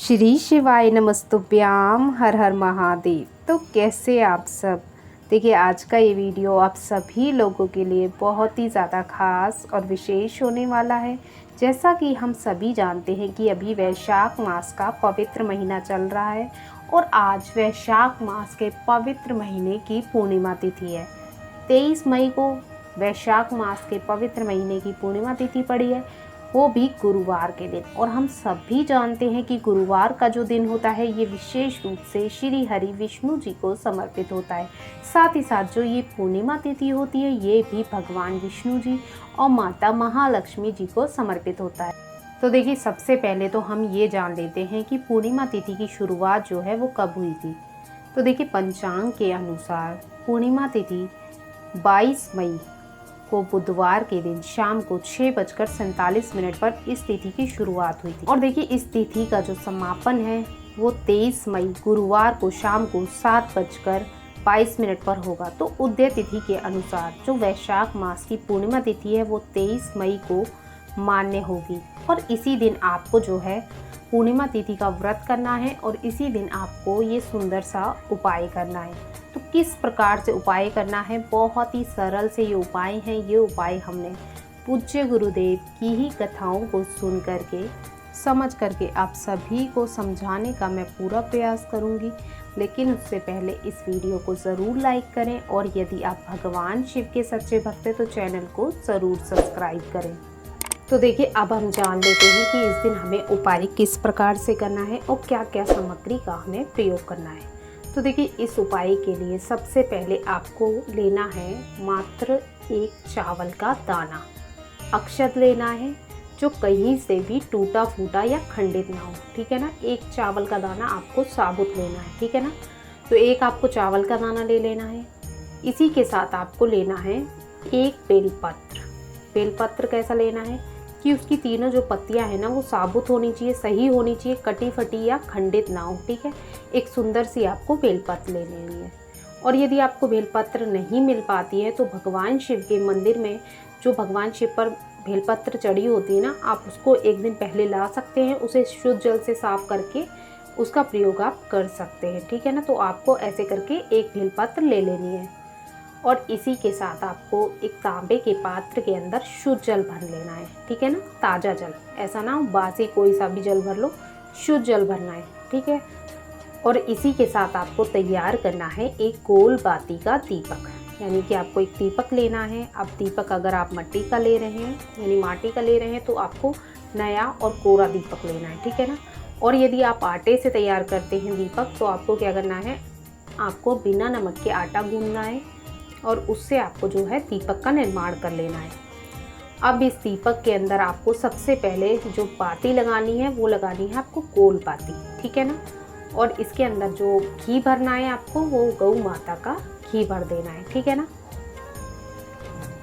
श्री शिवाय नमस्तुभ्याम, हर हर महादेव। तो कैसे आप सब। देखिए, आज का ये वीडियो आप सभी लोगों के लिए बहुत ही ज़्यादा खास और विशेष होने वाला है। जैसा कि हम सभी जानते हैं कि अभी वैशाख मास का पवित्र महीना चल रहा है और आज वैशाख मास के पवित्र महीने की पूर्णिमा तिथि है। 23 मई को वैशाख मास के पवित्र महीने की पूर्णिमा तिथि पड़ी है, वो भी गुरुवार के दिन। और हम सभी जानते हैं कि गुरुवार का जो दिन होता है ये विशेष रूप से श्री हरि विष्णु जी को समर्पित होता है। साथ ही साथ जो ये पूर्णिमा तिथि होती है ये भी भगवान विष्णु जी और माता महालक्ष्मी जी को समर्पित होता है। तो देखिए, सबसे पहले तो हम ये जान लेते हैं कि पूर्णिमा तिथि की शुरुआत जो है वो कब हुई थी। तो देखिए, पंचांग के अनुसार पूर्णिमा तिथि 22 मई को बुधवार के दिन शाम को 6:47 पर इस तिथि की शुरुआत हुई थी। और देखिए, इस तिथि का जो समापन है वो 23 मई गुरुवार को शाम को 7:22 पर होगा। तो उदय तिथि के अनुसार जो वैशाख मास की पूर्णिमा तिथि है वो 23 मई को मान्य होगी। और इसी दिन आपको जो है पूर्णिमा तिथि का व्रत करना है और इसी दिन आपको ये सुंदर सा उपाय करना है। तो किस प्रकार से उपाय करना है, बहुत ही सरल से ये उपाय हैं। ये उपाय हमने पूज्य गुरुदेव की ही कथाओं को सुन करके समझ करके आप सभी को समझाने का मैं पूरा प्रयास करूंगी। लेकिन उससे पहले इस वीडियो को ज़रूर लाइक करें और यदि आप भगवान शिव के सच्चे भक्त हैं तो चैनल को ज़रूर सब्सक्राइब करें। तो देखिए, अब हम जान लेते हैं कि इस दिन हमें उपाय किस प्रकार से करना है और क्या क्या सामग्री का हमें प्रयोग करना है। तो देखिए, इस उपाय के लिए सबसे पहले आपको लेना है मात्र एक चावल का दाना। अक्षत लेना है जो कहीं से भी टूटा फूटा या खंडित ना हो, ठीक है ना। एक चावल का दाना आपको साबुत लेना है, ठीक है ना। तो एक आपको चावल का दाना ले लेना है। इसी के साथ आपको लेना है एक बेलपत्र। बेलपत्र कैसा लेना है कि उसकी तीनों जो पत्तियां हैं ना वो साबुत होनी चाहिए, सही होनी चाहिए, कटी फटी या खंडित ना हो, ठीक है। एक सुंदर सी आपको बेलपत्र ले लेनी है। और यदि आपको बेलपत्र नहीं मिल पाती है तो भगवान शिव के मंदिर में जो भगवान शिव पर बेलपत्र चढ़ी होती है ना, आप उसको एक दिन पहले ला सकते हैं। उसे शुद्ध जल से साफ करके उसका प्रयोग आप कर सकते हैं, ठीक है ना। तो आपको ऐसे करके एक बेलपत्र ले लेनी है। और इसी के साथ आपको एक तांबे के पात्र के अंदर शुद्ध जल भर लेना है, ठीक है ना। ताज़ा जल, ऐसा ना हो बासी कोई सा भी जल भर लो, शुद्ध जल भरना है, ठीक है। और इसी के साथ आपको तैयार करना है एक गोल बाती का दीपक, यानी कि आपको एक दीपक लेना है। अब दीपक अगर आप मिट्टी का ले रहे हैं यानी माटी का ले रहे हैं तो आपको नया और कोरा दीपक लेना है, ठीक है ना। और यदि आप आटे से तैयार करते हैं दीपक तो आपको क्या करना है, आपको बिना नमक के आटा गूंदना है और उससे आपको जो है दीपक का निर्माण कर लेना है। अब इस दीपक के अंदर आपको सबसे पहले जो बाती लगानी है वो लगानी है आपको गोल बाती, ठीक है ना। और इसके अंदर जो घी भरना है आपको वो गौ माता का घी भर देना है, ठीक है ना।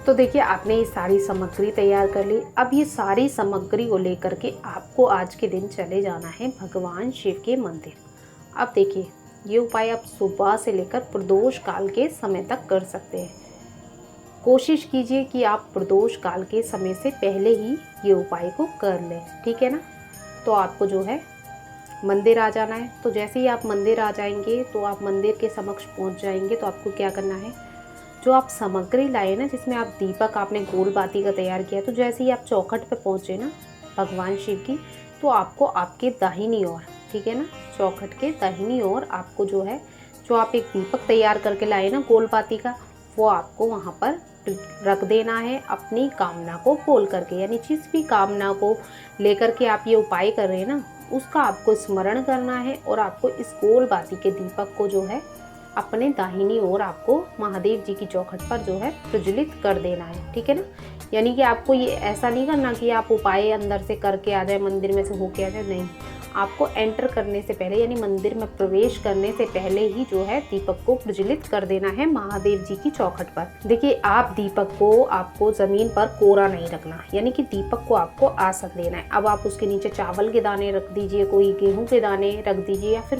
तो देखिए, आपने ये सारी सामग्री तैयार कर ली। अब ये सारी सामग्री को लेकर के आपको आज के दिन चले जाना है भगवान शिव के मंदिर। अब देखिए, ये उपाय आप सुबह से लेकर प्रदोष काल के समय तक कर सकते हैं। कोशिश कीजिए कि आप प्रदोष काल के समय से पहले ही ये उपाय को कर लें, ठीक है ना। तो आपको जो है मंदिर आ जाना है। तो जैसे ही आप मंदिर आ जाएंगे तो आप मंदिर के समक्ष पहुंच जाएंगे। तो आपको क्या करना है, जो आप सामग्री लाए ना, जिसमें आप दीपक आपने गोल बाती का तैयार किया, तो जैसे ही आप चौखट पे पहुंचे ना भगवान शिव की, तो आपको आपके दाहिनी ओर, ठीक है ना, चौखट के दाहिनी ओर आपको जो है, जो आप एक दीपक तैयार करके लाए ना गोल बाती का, वो आपको वहाँ पर रख देना है अपनी कामना को बोल करके। यानी जिस भी कामना को लेकर के आप ये उपाय कर रहे हैं ना, उसका आपको स्मरण करना है और आपको इस गोल बाती के दीपक को जो है अपने दाहिनी ओर आपको महादेव जी की चौखट पर जो है प्रज्वलित कर देना है, ठीक है ना। यानी कि आपको ये ऐसा नहीं करना कि आप उपाय अंदर से करके आ जाए, मंदिर में से होके आ जाए, नहीं। आपको एंटर करने से पहले यानी मंदिर में प्रवेश करने से पहले ही जो है दीपक को प्रज्वलित कर देना है महादेव जी की चौखट पर। देखिए, आप दीपक को आपको जमीन पर कोरा नहीं रखना, यानी कि दीपक को आपको आसन देना है। अब आप उसके नीचे चावल के दाने रख दीजिए, कोई गेहूं के दाने रख दीजिए या फिर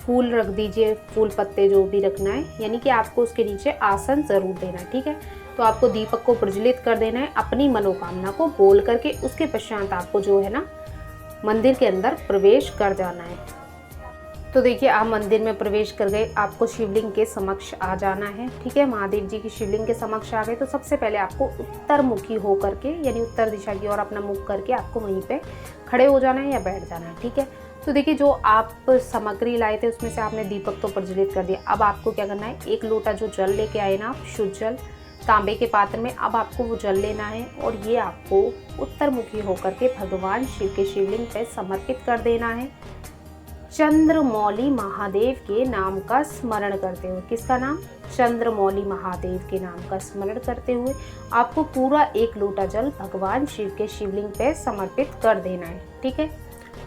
फूल रख दीजिए, फूल पत्ते जो भी रखना है, यानी कि आपको उसके नीचे आसन जरूर देना है, ठीक है। तो आपको दीपक को प्रज्वलित कर देना है अपनी मनोकामना को बोल करके। उसके पश्चात आपको जो है ना मंदिर के अंदर प्रवेश कर जाना है। तो देखिए आप मंदिर में प्रवेश कर गए, आपको शिवलिंग के समक्ष आ जाना है। ठीक है, महादेव जी की शिवलिंग के समक्ष आ गए तो सबसे पहले आपको उत्तर मुखी हो करके, यानी उत्तर दिशा की ओर अपना मुख करके आपको वहीं पे खड़े हो जाना है या बैठ जाना है। ठीक है, तो देखिए जो आप सामग्री लाए थे उसमें से आपने दीपक तो प्रज्वलित कर दिया। अब आपको क्या करना है, एक लोटा जो जल लेके आए ना आप, शुद्ध जल तांबे के पात्र में, अब आपको वो जल लेना है और ये आपको उत्तरमुखी होकर के भगवान शिव के शिवलिंग पे समर्पित कर देना है। चंद्रमौली महादेव के नाम का स्मरण करते हुए, किसका नाम, चंद्रमौली महादेव के नाम का स्मरण करते हुए आपको पूरा एक लोटा जल भगवान शिव के शिवलिंग पे समर्पित कर देना है। ठीक है,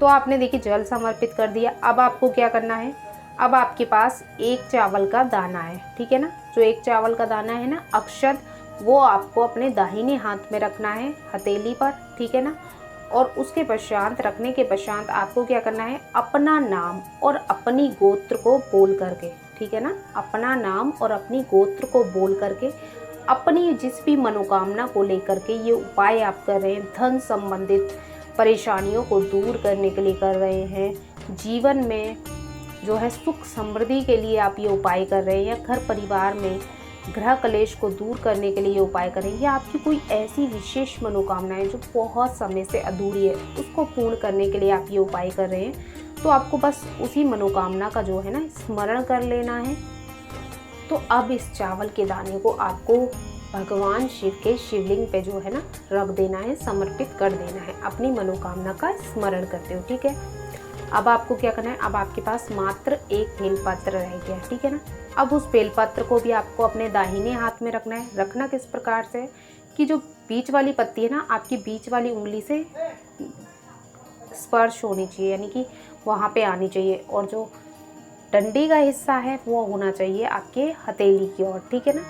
तो आपने देखिए जल समर्पित कर दिया। अब आपको क्या करना है, अब आपके पास एक चावल का दाना है। ठीक है ना, जो एक चावल का दाना है ना अक्षत, वो आपको अपने दाहिने हाथ में रखना है हथेली पर। ठीक है ना, और उसके पश्चात रखने के पश्चात आपको क्या करना है, अपना नाम और अपनी गोत्र को बोल करके, ठीक है ना, अपना नाम और अपनी गोत्र को बोल करके अपनी जिस भी मनोकामना को लेकर के ये उपाय आप कर रहे हैं, धन संबंधित परेशानियों को दूर करने के लिए कर रहे हैं, जीवन में जो है सुख समृद्धि के लिए आप ये उपाय कर रहे हैं, या घर परिवार में ग्रह कलेश को दूर करने के लिए ये उपाय करें, या आपकी कोई ऐसी विशेष मनोकामना है जो बहुत समय से अधूरी है, उसको पूर्ण करने के लिए आप ये उपाय कर रहे हैं, तो आपको बस उसी मनोकामना का जो है ना स्मरण कर लेना है। तो अब इस चावल के दाने को आपको भगवान शिव के शिवलिंग पे जो है ना रख देना है, समर्पित कर देना है अपनी मनोकामना का स्मरण करते हो। ठीक है, अब आपको क्या करना है, अब आपके पास मात्र एक बेलपत्र रह गया। ठीक है ना, अब उस बेलपत्र को भी आपको अपने दाहिने हाथ में रखना है। रखना किस प्रकार से कि जो बीच वाली पत्ती है ना आपकी बीच वाली उंगली से स्पर्श होनी चाहिए, यानी कि वहाँ पे आनी चाहिए, और जो डंडी का हिस्सा है वो होना चाहिए आपके हथेली की ओर। ठीक है ना,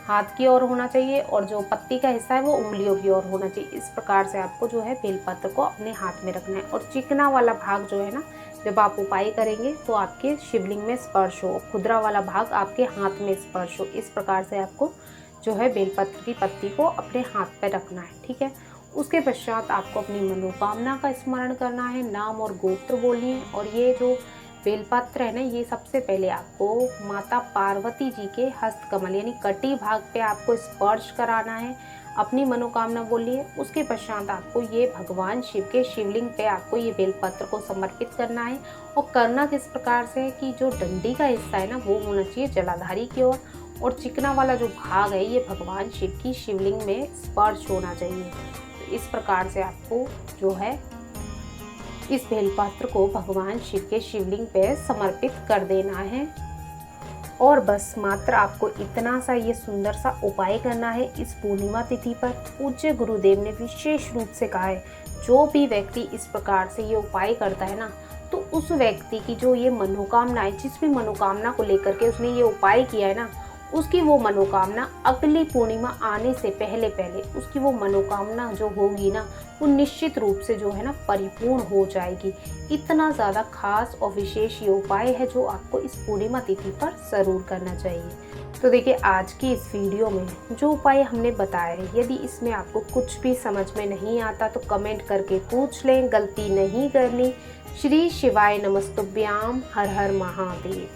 हाथ की ओर होना चाहिए, और जो पत्ती का हिस्सा है वो उंगलियों की ओर होना चाहिए। इस प्रकार से आपको जो है बेलपत्र को अपने हाथ में रखना है, और चिकना वाला भाग जो है ना जब आप उपाय करेंगे तो आपके शिवलिंग में स्पर्श हो, खुदरा वाला भाग आपके हाथ में स्पर्श हो। इस प्रकार से आपको जो है बेलपत्र की पत्ती को अपने हाथ पे रखना है। ठीक है, उसके पश्चात आपको अपनी मनोकामना का स्मरण करना है, नाम और गोत्र बोलिए, और ये जो बेलपत्र है ना ये सबसे पहले आपको माता पार्वती जी के हस्तकमल यानी कटी भाग पे आपको स्पर्श कराना है, अपनी मनोकामना बोलिए। उसके पश्चात आपको ये भगवान शिव के शिवलिंग पे आपको ये बेलपत्र को समर्पित करना है, और करना किस प्रकार से है कि जो डंडी का हिस्सा है ना वो होना चाहिए जलाधारी की ओर, और चिकना वाला जो भाग है ये भगवान शिव की शिवलिंग में स्पर्श होना चाहिए। तो इस प्रकार से आपको जो है इस बेलपत्र को भगवान शिव के शिवलिंग पे समर्पित कर देना है, और बस मात्र आपको इतना सा ये सुंदर सा उपाय करना है इस पूर्णिमा तिथि पर। पूज्य गुरुदेव ने विशेष रूप से कहा है जो भी व्यक्ति इस प्रकार से ये उपाय करता है ना तो उस व्यक्ति की जो ये मनोकामना है, जिस भी मनोकामना को लेकर के उसने ये उपाय किया है ना, उसकी वो मनोकामना अगली पूर्णिमा आने से पहले पहले उसकी वो मनोकामना जो होगी ना वो निश्चित रूप से जो है ना परिपूर्ण हो जाएगी। इतना ज़्यादा खास और विशेष ये उपाय है जो आपको इस पूर्णिमा तिथि पर ज़रूर करना चाहिए। तो देखिए आज की इस वीडियो में जो उपाय हमने बताए, यदि इसमें आपको कुछ भी समझ में नहीं आता तो कमेंट करके पूछ लें, गलती नहीं करनी। श्री शिवाय नमस्तुभ्याम। हर हर महादेव।